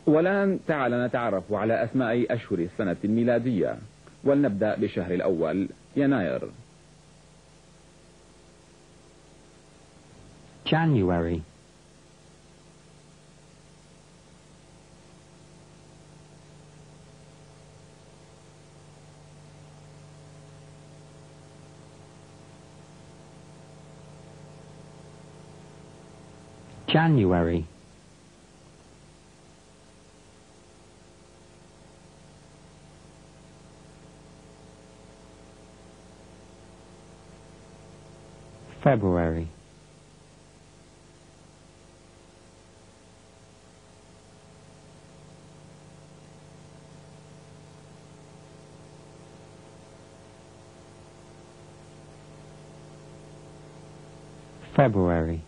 والآن تعال نتعرف على أسماء أشهر السنة الميلادية، ولنبدأ بالشهر الأول يناير. January. January. February. February.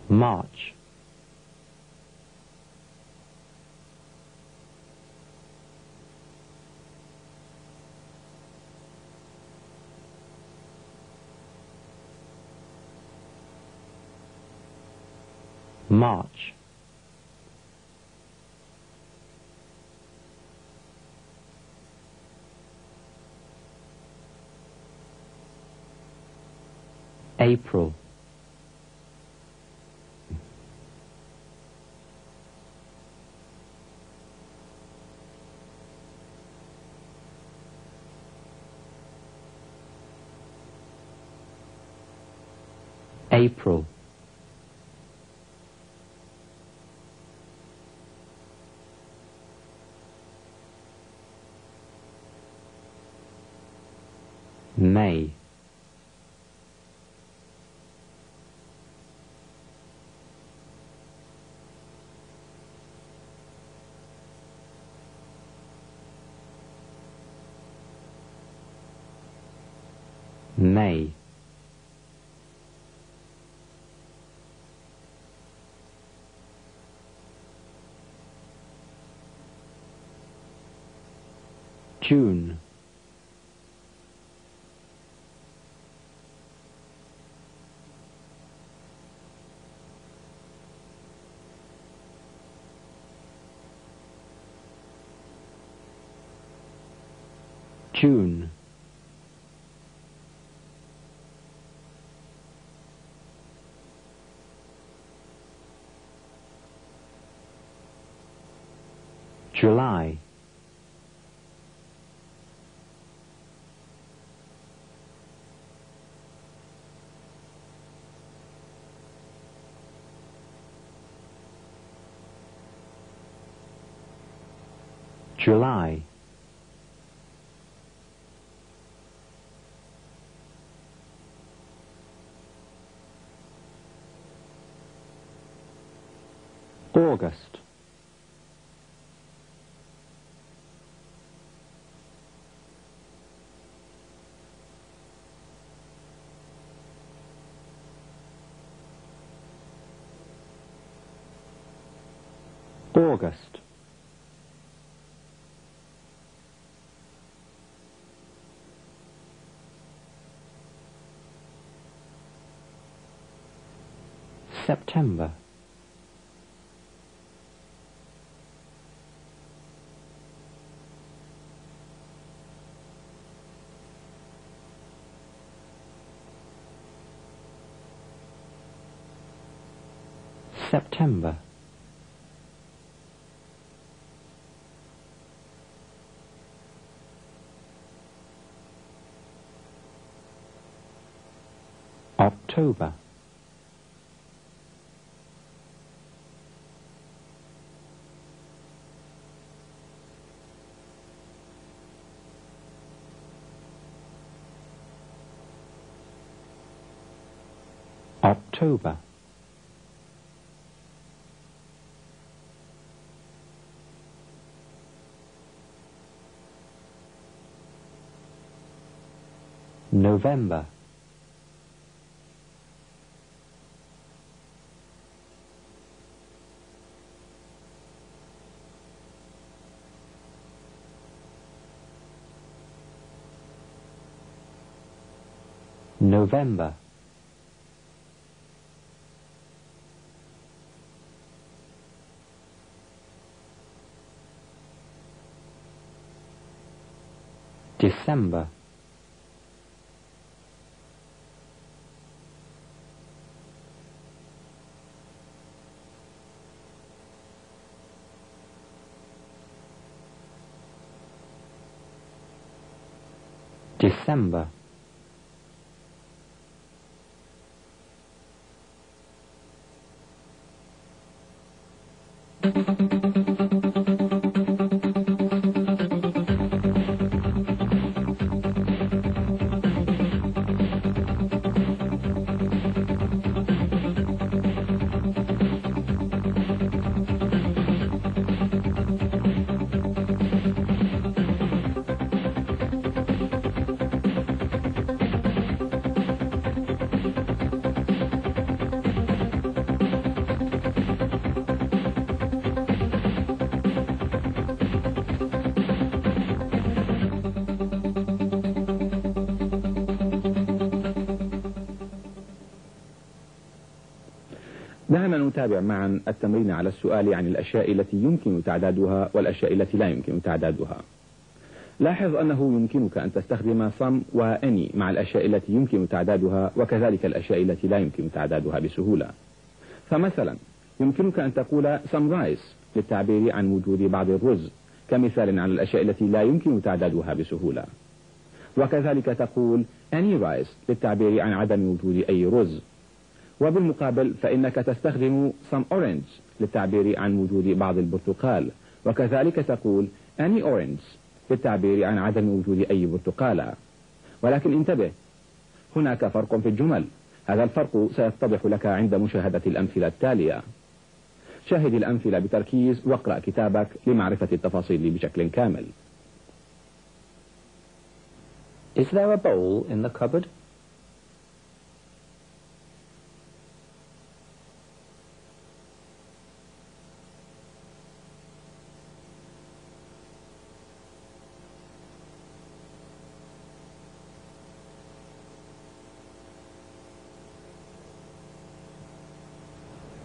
March. March. April. April. May. May. June. June. July. July. August. August. September. September. October. October. November. November. December. December. دعنا نتابع معا التمرين على السؤال عن الأشياء التي يمكن تعدادها والأشياء التي لا يمكن تعدادها. لاحظ أنه يمكنك أن تستخدم some و any مع الأشياء التي يمكن تعدادها وكذلك الأشياء التي لا يمكن تعدادها بسهولة. فمثلا يمكنك أن تقول some rice للتعبير عن وجود بعض الرز كمثال على الأشياء التي لا يمكن تعدادها بسهولة، وكذلك تقول any rice للتعبير عن عدم وجود أي رز. وبالمقابل فإنك تستخدم some orange للتعبير عن وجود بعض البرتقال، وكذلك تقول any orange للتعبير عن عدم وجود أي برتقالة. ولكن انتبه، هناك فرق في الجمل، هذا الفرق سيتضح لك عند مشاهدة الأمثلة التالية. شاهد الأمثلة بتركيز واقرأ كتابك لمعرفة التفاصيل بشكل كامل. Is there a bowl in the cupboard?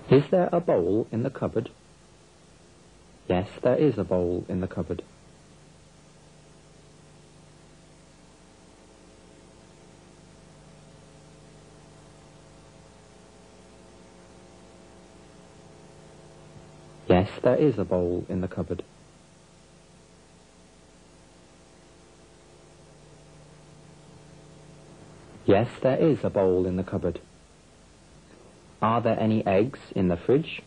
Is there a bowl in the cupboard? Yes, there is a bowl in the cupboard. Yes, there is a bowl in the cupboard. Yes, there is a bowl in the cupboard. Are there any eggs in the fridge?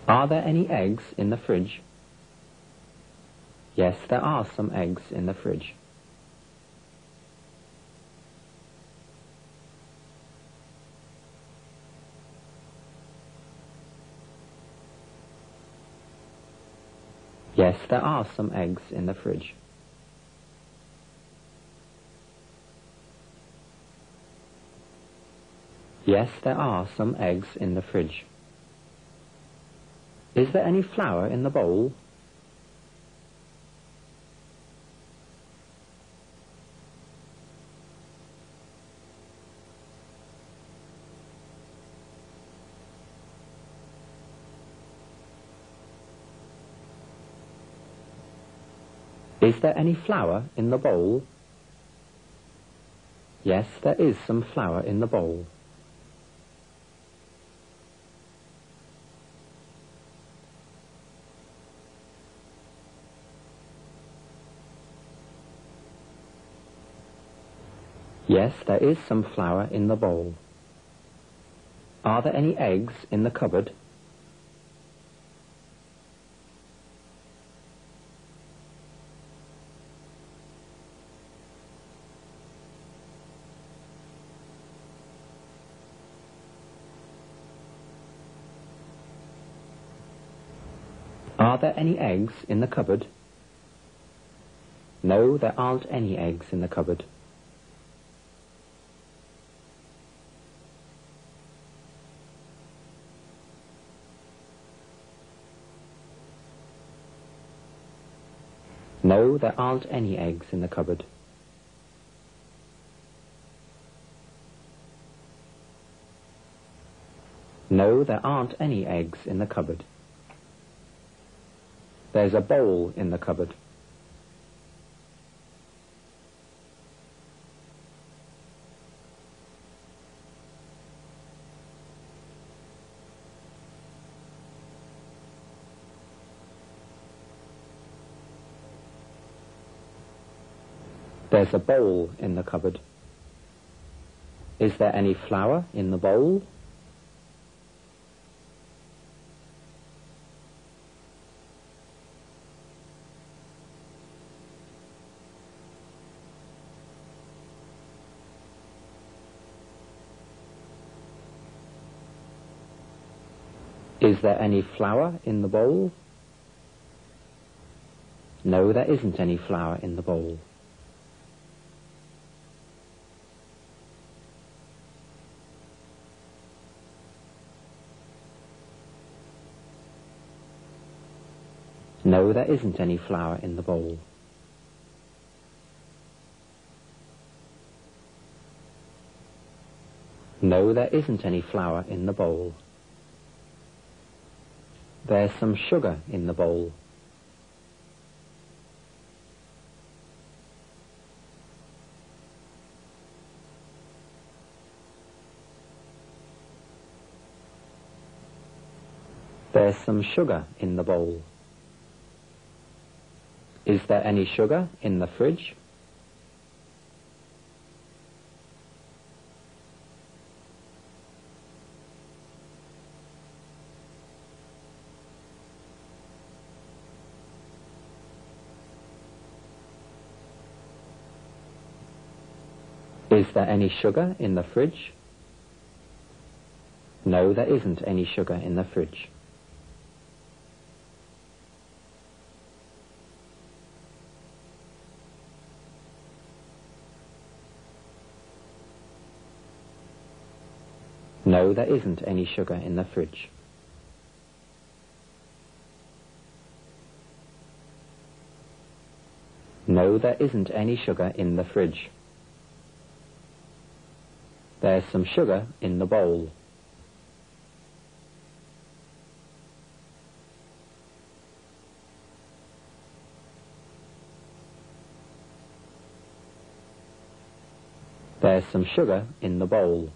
Are there any eggs in the fridge? Yes, there are some eggs in the fridge. Yes, there are some eggs in the fridge. Yes, there are some eggs in the fridge. Is there any flour in the bowl? Is there any flour in the bowl? Yes, there is some flour in the bowl. Yes, there is some flour in the bowl. Are there any eggs in the cupboard? Are there any eggs in the cupboard? No, there aren't any eggs in the cupboard. No, there aren't any eggs in the cupboard. No, there aren't any eggs in the cupboard. There's a bowl in the cupboard. There's a bowl in the cupboard. Is there any flour in the bowl? Is there any flour in the bowl? No, there isn't any flour in the bowl. No, there isn't any flour in the bowl. No, there isn't any flour in the bowl. There's some sugar in the bowl. There's some sugar in the bowl. Is there any sugar in the fridge? Is there any sugar in the fridge? No, there isn't any sugar in the fridge. No, there isn't any sugar in the fridge. No, there isn't any sugar in the fridge. There's some sugar in the bowl. There's some sugar in the bowl.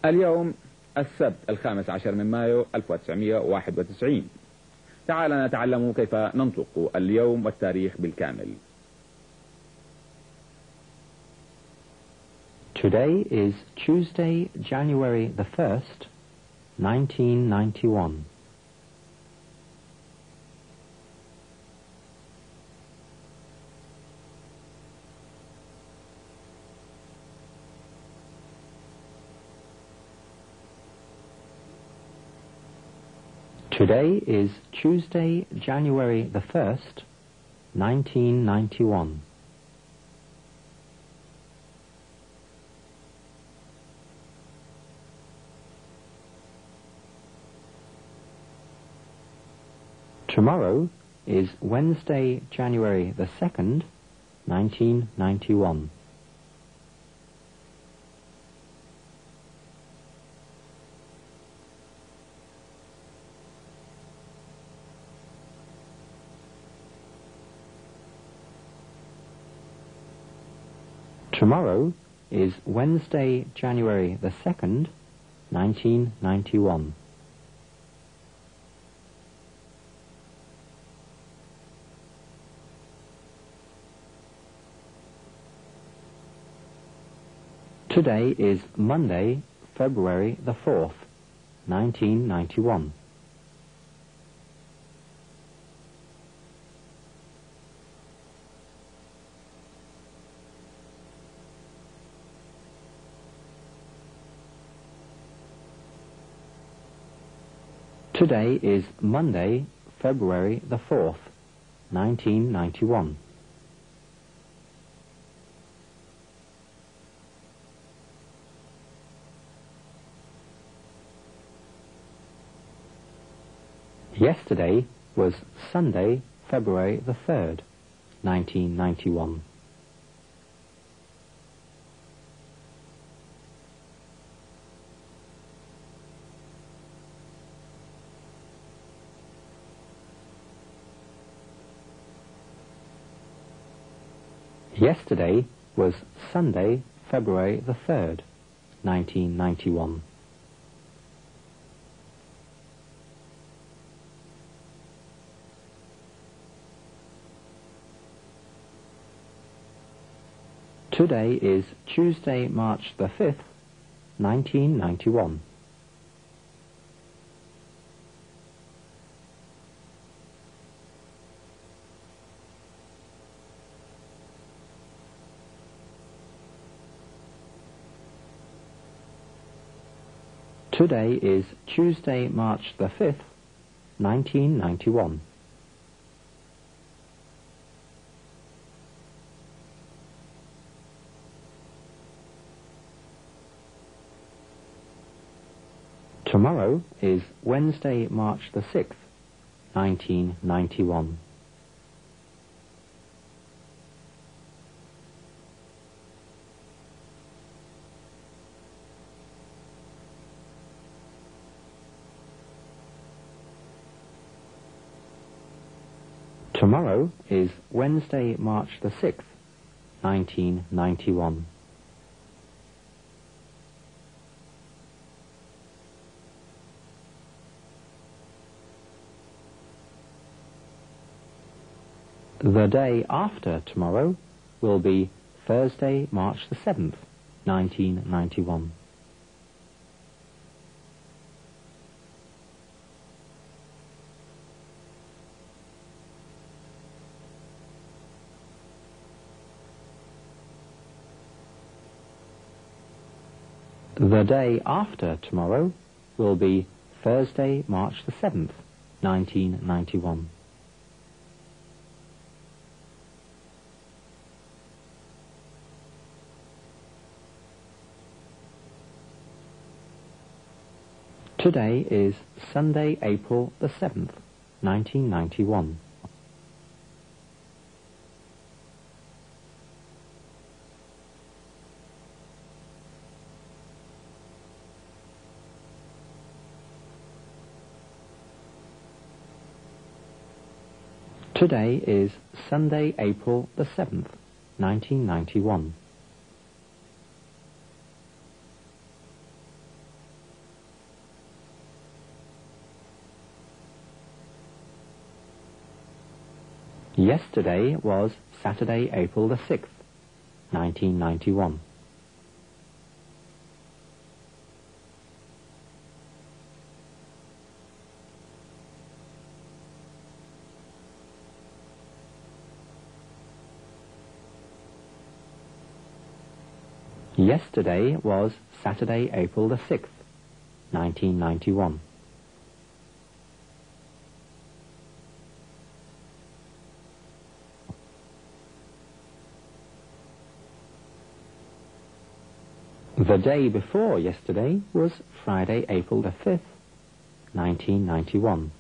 اليوم السبت 15 من مايو 1991. تعال نتعلم كيف ننطق اليوم والتاريخ بالكامل. Today is Tuesday, January the 1st, 1991. Today is Tuesday, January the 1st, 1991. Tomorrow is Wednesday, January the 2nd, 1991. Tomorrow is Wednesday, January the 2nd, 1991. Today is Monday, February the 4th, 1991. Today is Monday, February the 4th, 1991. Yesterday was Sunday, February the 3rd, 1991. Yesterday was Sunday, February the 3rd, 1991. Today is Tuesday, March the 5th, 1991. Today is Tuesday, March the 5th, 1991. Tomorrow is Wednesday, March the 6th, 1991. Tomorrow is Wednesday, March the 6th, 1991. The day after tomorrow will be Thursday, March the 7th, 1991. The day after tomorrow will be Thursday, March the 7th, 1991. Today is Sunday, April the 7th, 1991. Today is Sunday, April the 7th, 1991. Yesterday was Saturday, April the 6th, 1991. Yesterday was Saturday, April the 6th, 1991. The day before yesterday was Friday, April the 5th, 1991.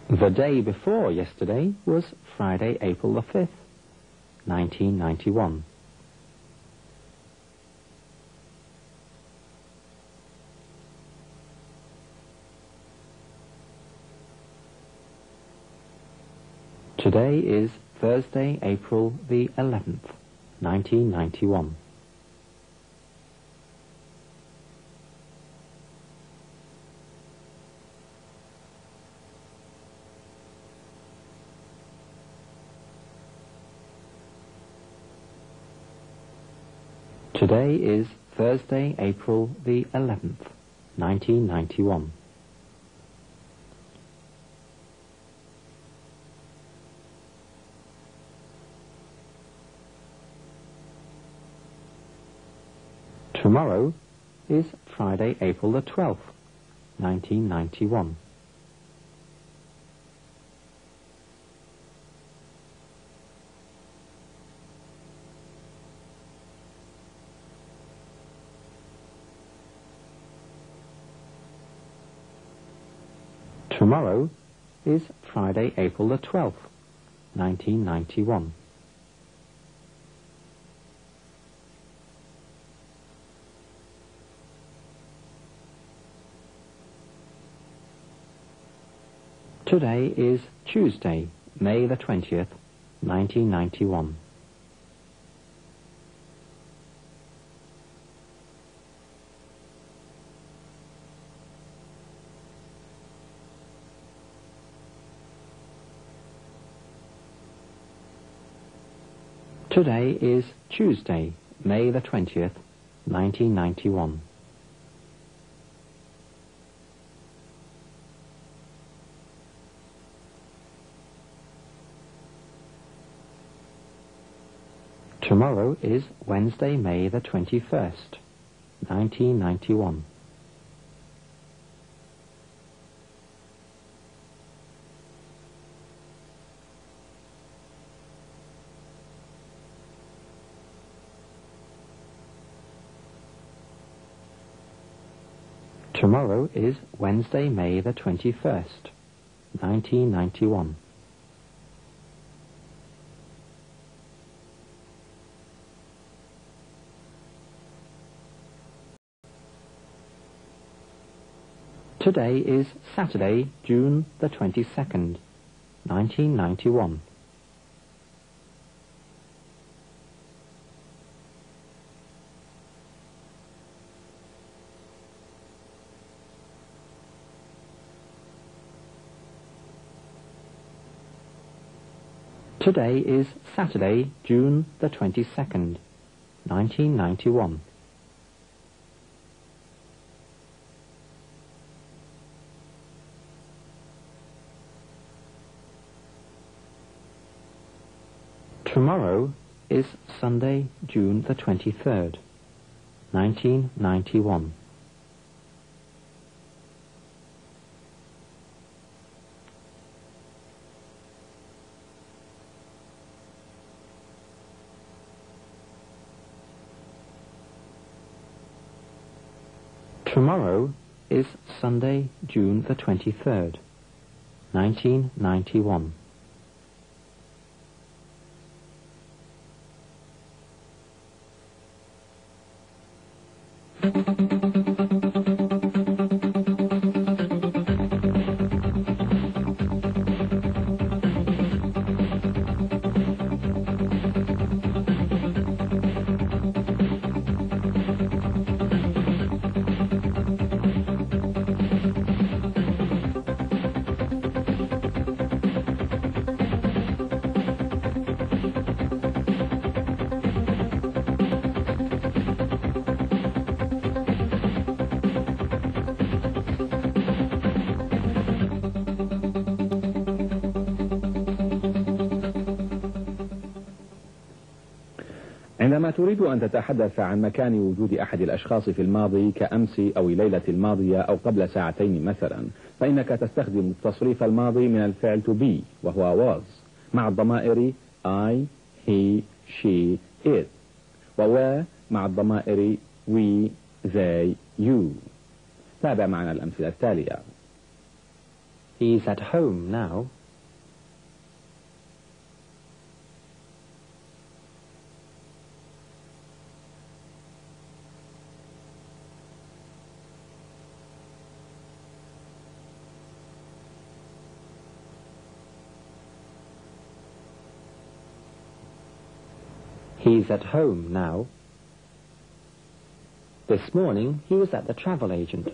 The day before yesterday was Friday, April the 5th, 1991. Today is Thursday, April the 11th, 1991. Today is Thursday, April the 11th, 1991. Tomorrow is Friday, April the 12th, 1991. Tomorrow is Friday, April the 12th, 1991. Today is Tuesday, May the 20th, 1991. Today is Tuesday, May the 20th, 1991. Tomorrow is Wednesday, May the 21st, 1991. Tomorrow is Wednesday, May the 21st, 1991. Today is Saturday, June the 22nd, 1991. Today is Saturday, June the 22nd, 1991. Tomorrow is Sunday, June the 23rd, 1991. Tomorrow is Sunday, June the 23rd, 1991. عندما تريد أن تتحدث عن مكان وجود أحد الأشخاص في الماضي كأمس أو الليلة الماضية أو قبل ساعتين مثلا، فإنك تستخدم التصريف الماضي من الفعل to be وهو was مع الضمائر I, he, she, it، و مع الضمائر we, they, you. تابع معنا الأمثلة التالية. He's at home now. He's at home now. This morning he was at the travel agent.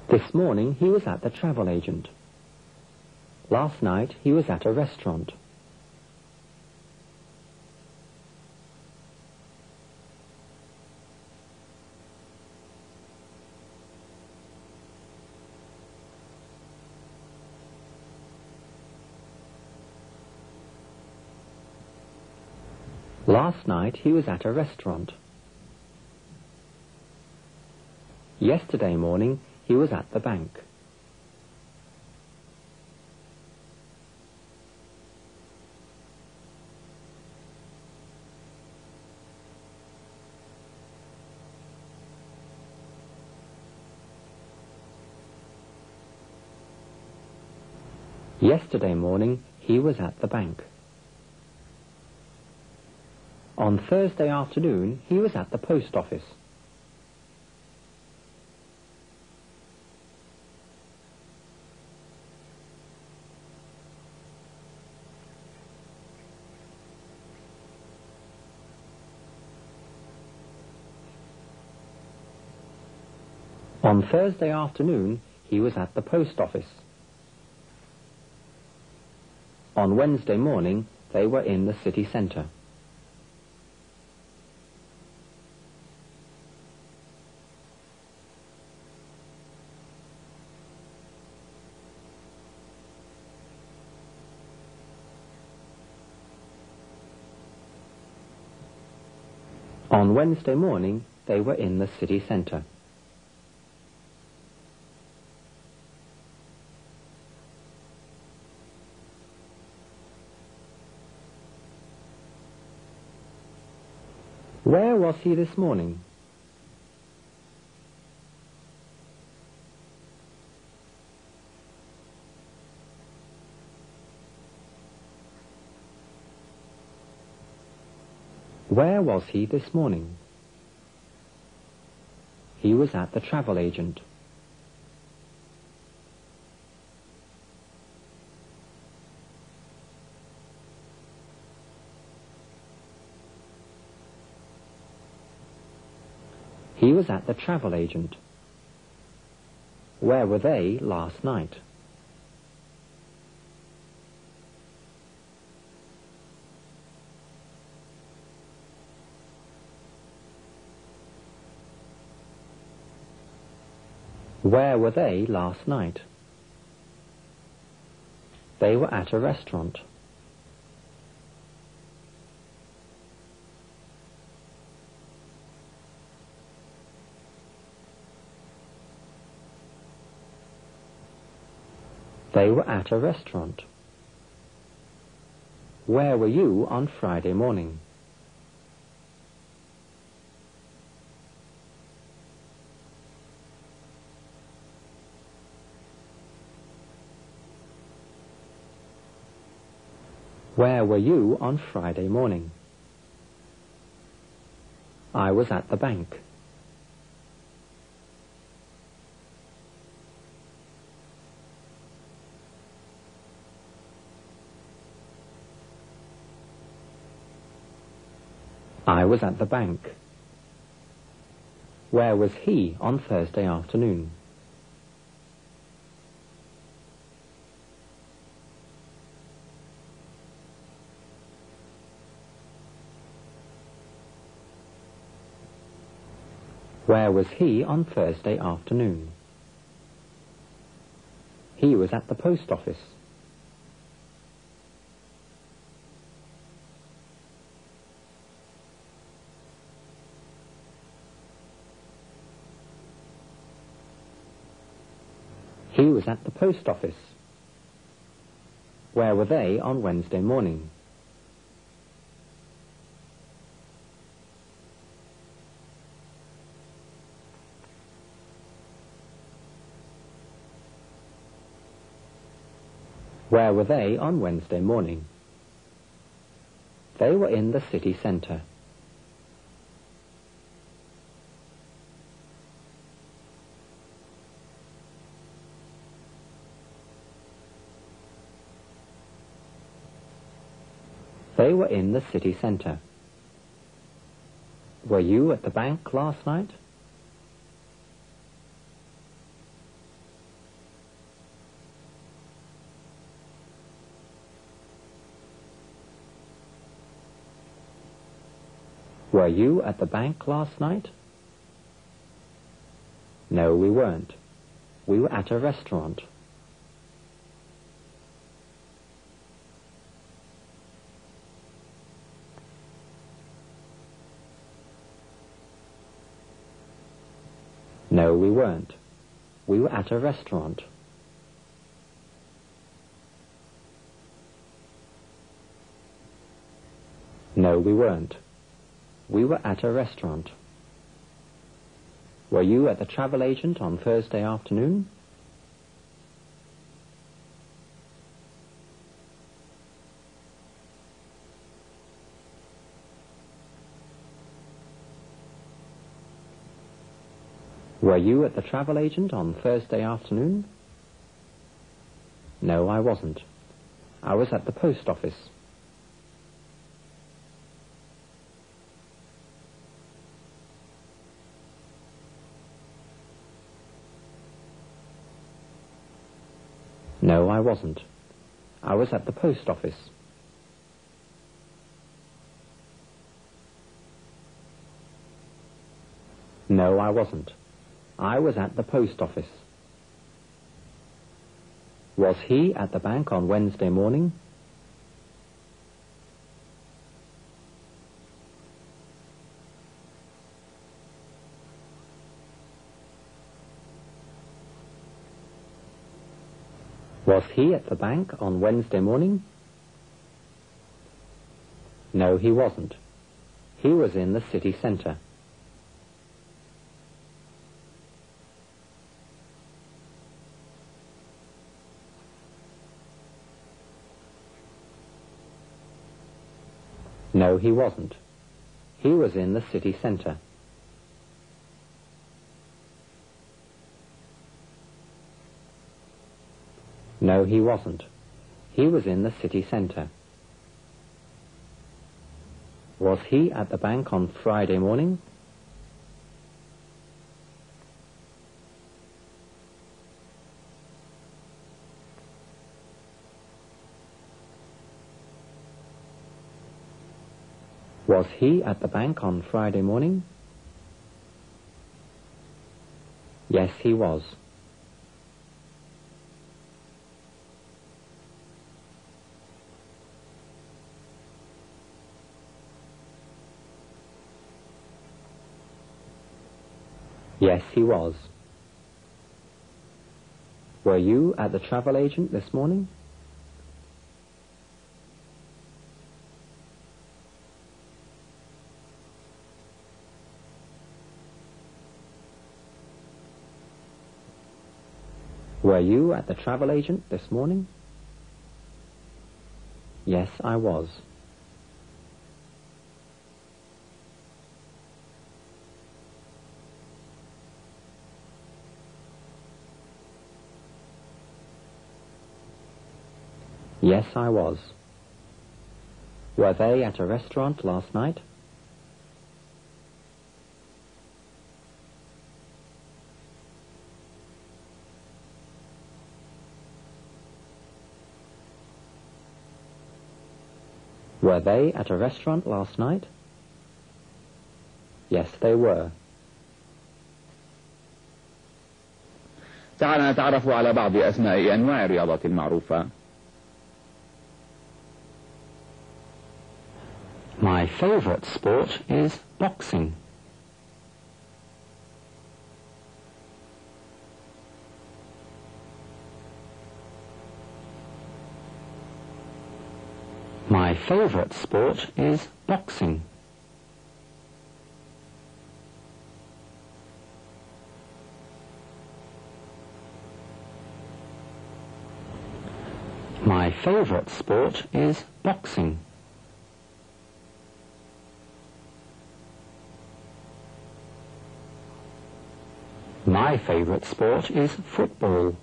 This morning he was at the travel agent. Last night he was at a restaurant. Last night he was at a restaurant. Yesterday morning he was at the bank. Yesterday morning he was at the bank. On Thursday afternoon he was at the post office. On Thursday afternoon he was at the post office. On Wednesday morning they were in the city centre. On Wednesday morning they were in the city centre. Where was he this morning? Where was he this morning? He was at the travel agent. He was at the travel agent. Where were they last night? Where were they last night? They were at a restaurant. They were at a restaurant. Where were you on Friday morning? Where were you on Friday morning? I was at the bank. I was at the bank. Where was he on Thursday afternoon? Where was he on Thursday afternoon? He was at the post office. He was at the post office. Where were they on Wednesday morning? Where were they on Wednesday morning? They were in the city centre. They were in the city centre. Were you at the bank last night? Were you at the bank last night? No, we weren't. We were at a restaurant. No, we weren't. We were at a restaurant. No, we weren't. We were at a restaurant. Were you at the travel agent on Thursday afternoon? Were you at the travel agent on Thursday afternoon? No, I wasn't. I was at the post office. No, I wasn't. I was at the post office. No, I wasn't. I was at the post office. Was he at the bank on Wednesday morning? Was he at the bank on Wednesday morning? No, he wasn't. He was in the city centre. No, he wasn't. He was in the city centre. No, he wasn't. He was in the city centre. Was he at the bank on Friday morning? Was he at the bank on Friday morning? Yes, he was. Yes, he was. Were you at the travel agent this morning? Were you at the travel agent this morning? Yes, I was. Yes, I was. Were they at a restaurant last night? Were they at a restaurant last night? Yes, they were. تعال نتعرف على بعض أسماء أنواع الرياضات المعروفة. My favorite sport is boxing. My favorite sport is boxing. My favorite sport is boxing. My favorite sport is football.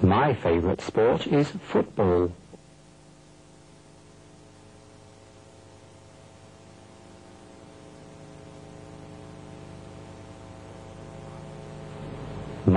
My favorite sport is football.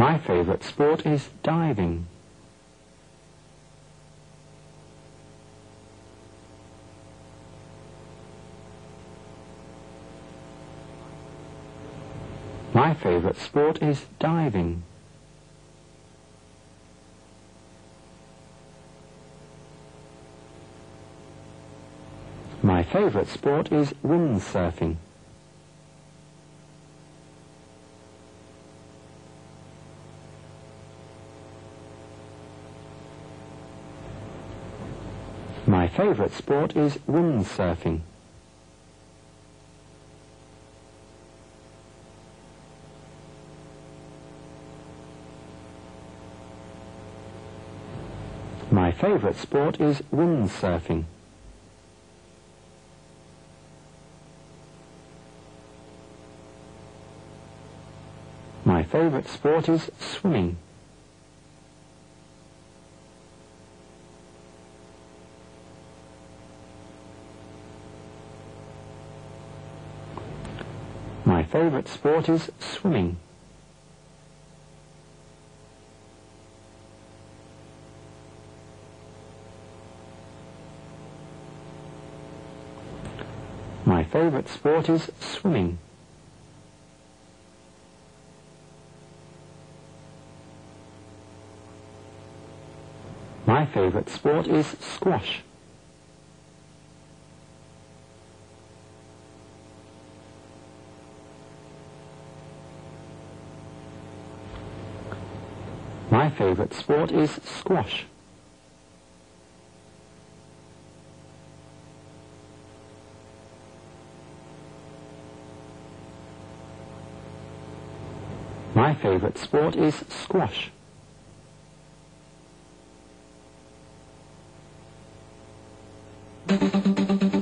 My favorite sport is diving. My favorite sport is diving. My favorite sport is windsurfing. My favorite sport is windsurfing. My favorite sport is windsurfing. My favorite sport is swimming. My favorite sport is swimming. My favorite sport is swimming. My favorite sport is squash. My favorite sport is squash. My favorite sport is squash.